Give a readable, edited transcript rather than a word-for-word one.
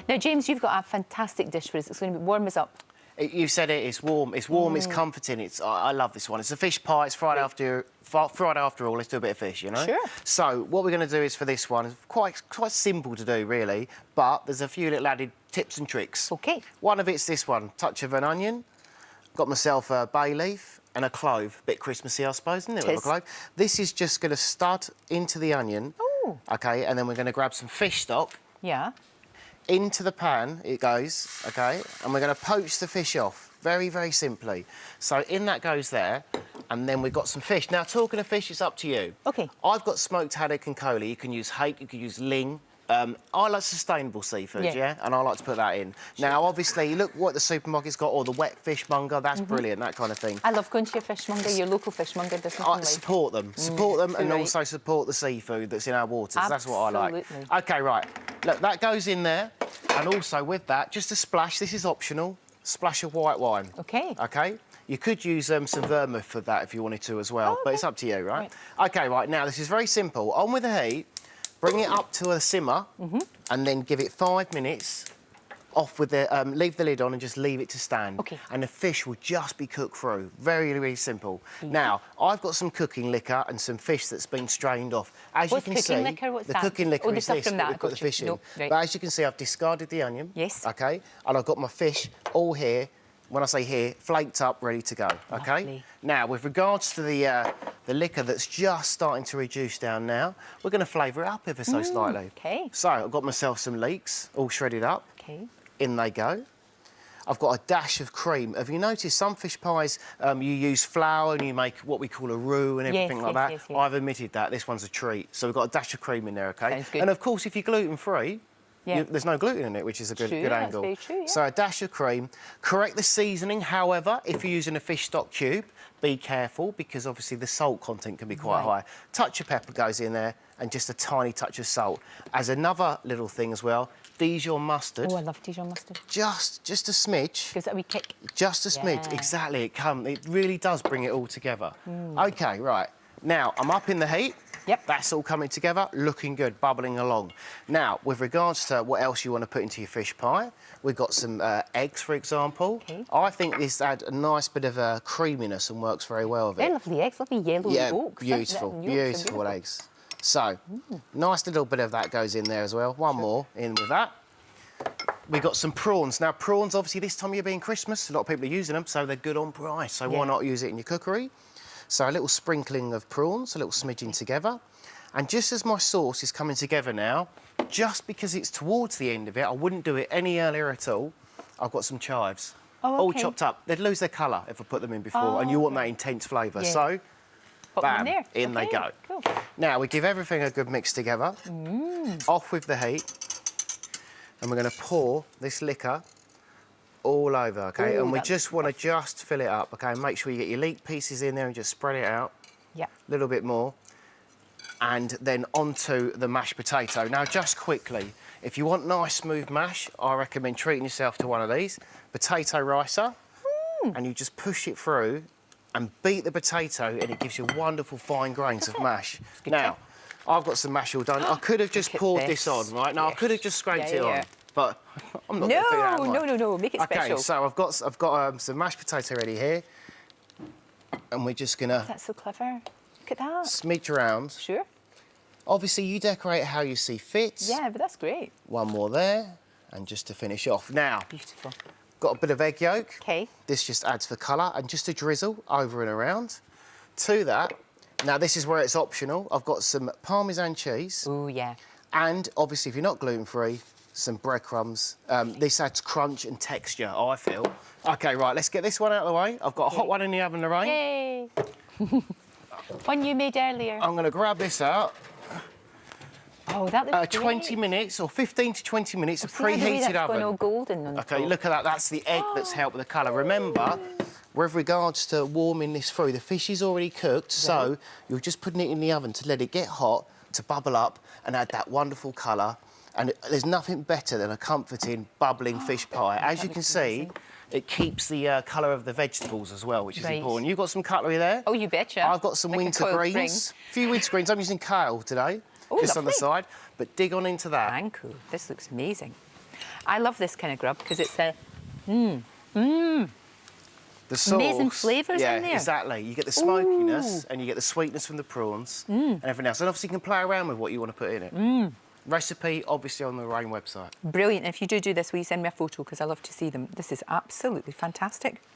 Now, James, you've got a fantastic dish for us. It's going to warm us up. You said it. It's warm. It's warm. It's comforting. I love this one. It's a fish pie. It's Friday after all. Let's do a bit of fish, you know. Sure. So what we're going to do is for this one, it's quite simple to do really, but there's a few little added tips and tricks. OK. One of it's this one: touch of an onion. Got myself a bay leaf and a clove. Bit Christmassy, I suppose, isn't it? It is. With a clove. This is just going to stud into the onion. Oh. OK, and then we're going to grab some fish stock. Yeah. Into the pan it goes, OK, and we're going to poach the fish off, very, very simply. So in that goes there, and then we've got some fish. Now, talking of fish, it's up to you. OK. I've got smoked haddock and coley. You can use hake, you can use ling. I like sustainable seafood, yeah? And I like to put that in. Sure. Now, obviously, look what the supermarket's got, or the wet fishmonger, that's brilliant, that kind of thing. I love going to your fishmonger, your local fishmonger, doesn't it? Support them. Support them and also support the seafood that's in our waters. Absolutely. That's what I like. OK, right. Look, that goes in there. And also with that, just a splash, this is optional, splash of white wine. OK. OK? You could use some vermouth for that if you wanted to as well, but it's up to you, right? OK, right, now, this is very simple. On with the heat. Bring it up to a simmer and then give it 5 minutes. Off with the leave the lid on and just leave it to stand. OK. And the fish will just be cooked through. Very, very simple. Now, I've got some cooking liquor and some fish that's been strained off. As you can see, the cooking liquor is this that we've got the fish in. But as you can see, I've discarded the onion. Yes. OK. And I've got my fish all here. When I say here, flaked up, ready to go. OK. Lovely. Now, with regards to the liquor that's just starting to reduce down now, we're going to flavour it up ever so slightly. OK. So I've got myself some leeks, all shredded up. OK. In they go. I've got a dash of cream. Have you noticed some fish pies, you use flour and you make what we call a roux and everything like that? Yes. I've omitted that. This one's a treat. So we've got a dash of cream in there, OK? Sounds good. And, of course, if you're gluten-free, there's no gluten in it, which is a good angle. That's very true, So a dash of cream. Correct the seasoning, however, if you're using a fish stock cube, be careful because obviously the salt content can be quite high. Touch of pepper goes in there and just a tiny touch of salt. As another little thing as well, Dijon mustard. Oh, I love Dijon mustard. Just a smidge. Gives it a wee kick. Just a smidge, exactly. It really does bring it all together. OK, right. Now, I'm up in the heat. Yep. That's all coming together, looking good, bubbling along. Now, with regards to what else you want to put into your fish pie, we've got some eggs, for example. Okay. I think this adds a nice bit of creaminess and works very well with it. They're lovely eggs, lovely yellow yolks. Beautiful, beautiful eggs. So, nice little bit of that goes in there as well. One more in with that. We've got some prawns. Now, prawns, obviously, this time of year being Christmas, a lot of people are using them, so they're good on price. So why not use it in your cookery? So a little sprinkling of prawns, a little smidging together. And just as my sauce is coming together now, just because it's towards the end of it, I wouldn't do it any earlier at all, I've got some chives. All chopped up. They'd lose their colour if I put them in before, and you want that intense flavour. So, bam, in they go. Cool. Now, we give everything a good mix together. Off with the heat. And we're going to pour this liquor all over, OK? Ooh, and we just want to fill it up, OK? Make sure you get your leek pieces in there and just spread it out. Yeah. A little bit more. And then onto the mashed potato. Now, just quickly, if you want nice, smooth mash, I recommend treating yourself to one of these. Potato ricer. And you just push it through and beat the potato, and it gives you wonderful fine grains of mash. Now, I've got some mash all done. I could have just poured this on, right? Now, I could have just scraped it on. But I'm not going to do that. No, make it special. OK, so I've got some mashed potato ready here. And we're just going to... That's so clever. Look at that. Smidge around. Sure. Obviously, you decorate how you see fit. Yeah, but that's great. One more there. And just to finish off. Now... Beautiful. Got a bit of egg yolk. OK. This just adds for colour. And just a drizzle over and around. To that... Now, this is where it's optional. I've got some Parmesan cheese. Ooh, yeah. And, obviously, if you're not gluten-free... some breadcrumbs. This adds crunch and texture, I feel. OK, right, let's get this one out of the way. I've got a hot one in the oven, Lorraine. Yay! One you made earlier. I'm going to grab this out. Oh, that looks 20 minutes or 15 to 20 minutes of preheated oven. All golden on OK, look at that. That's the egg that's helped with the colour. Remember, with regards to warming this through, the fish is already cooked, so you're just putting it in the oven to let it get hot, to bubble up and add that wonderful colour. And there's nothing better than a comforting, bubbling fish pie. As you can see, it keeps the colour of the vegetables as well, which is important. You've got some cutlery there. Oh, you betcha. I've got some winter greens. A few winter greens. I'm using kale today, just on the side. But dig on into that. Thank you. This looks amazing. I love this kind of grub because it's a... The sauce, amazing flavours in there. Exactly. You get the smokiness and you get the sweetness from the prawns and everything else. And obviously you can play around with what you want to put in it. Recipe, obviously, on the Lorraine website. Brilliant. If you do this, will you send me a photo? Because I love to see them. This is absolutely fantastic.